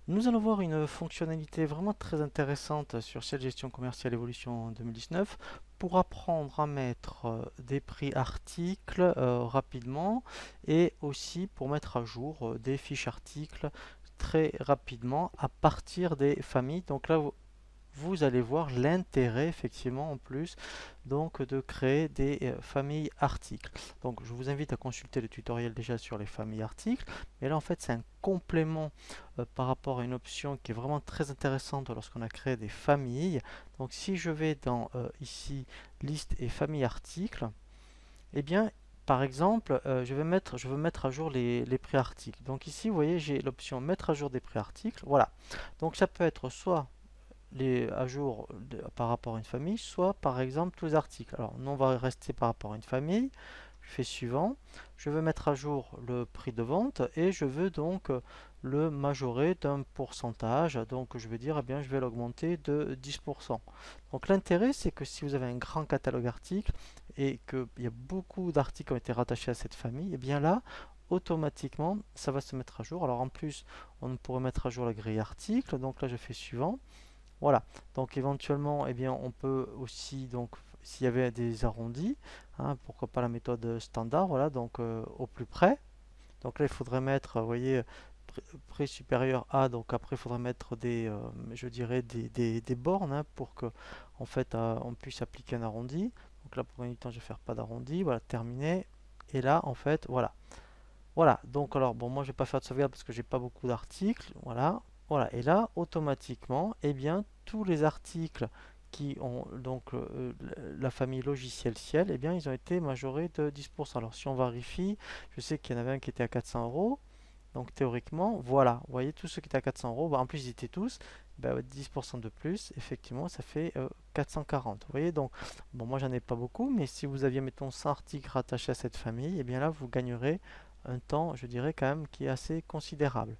Nous allons voir une fonctionnalité vraiment très intéressante sur cette gestion commerciale évolution 2019 pour apprendre à mettre des prix articles rapidement et aussi pour mettre à jour des fiches articles très rapidement à partir des familles. Donc là, vous allez voir l'intérêt effectivement en plus donc de créer des familles articles. Donc je vous invite à consulter le tutoriel déjà sur les familles articles, mais là en fait c'est un complément par rapport à une option qui est vraiment très intéressante lorsqu'on a créé des familles. Donc si je vais dans ici liste et famille articles, eh bien par exemple, je veux mettre à jour les prix articles. Donc ici, vous voyez, j'ai l'option mettre à jour des prix articles. Voilà. Donc ça peut être soit à jour par rapport à une famille, soit par exemple tous les articles. Alors nous on va rester par rapport à une famille. Je fais suivant. Je veux mettre à jour le prix de vente et je veux donc le majorer d'un pourcentage. Donc je vais dire, eh bien, je vais l'augmenter de 10%. Donc l'intérêt c'est que si vous avez un grand catalogue d'articles et qu'il y a beaucoup d'articles qui ont été rattachés à cette famille, et bien là, automatiquement, ça va se mettre à jour. Alors en plus, on pourrait mettre à jour la grille article. Donc là, je fais suivant. Voilà, donc éventuellement, eh bien, on peut aussi, donc, s'il y avait des arrondis, hein, pourquoi pas la méthode standard, voilà, donc au plus près. Donc là, il faudrait mettre, vous voyez, près supérieur à, donc après, il faudrait mettre des, je dirais, des bornes hein, pour que, en fait, on puisse appliquer un arrondi. Donc là, pour gagner du temps, je vais faire pas d'arrondi, voilà, terminé. Et là, en fait, voilà. Voilà, donc alors bon, moi je vais pas faire de sauvegarde parce que j'ai pas beaucoup d'articles, voilà, voilà, et là automatiquement, eh bien tous les articles qui ont donc la famille logiciel ciel, eh bien ils ont été majorés de 10%. Alors si on vérifie, je sais qu'il y en avait un qui était à 400 euros, donc théoriquement, voilà, vous voyez tous ceux qui étaient à 400 euros, bah, en plus ils étaient tous, bah, 10% de plus, effectivement ça fait 440. Vous voyez donc, bon moi j'en ai pas beaucoup, mais si vous aviez mettons 100 articles rattachés à cette famille, eh bien là vous gagnerez un temps, je dirais quand même, qui est assez considérable.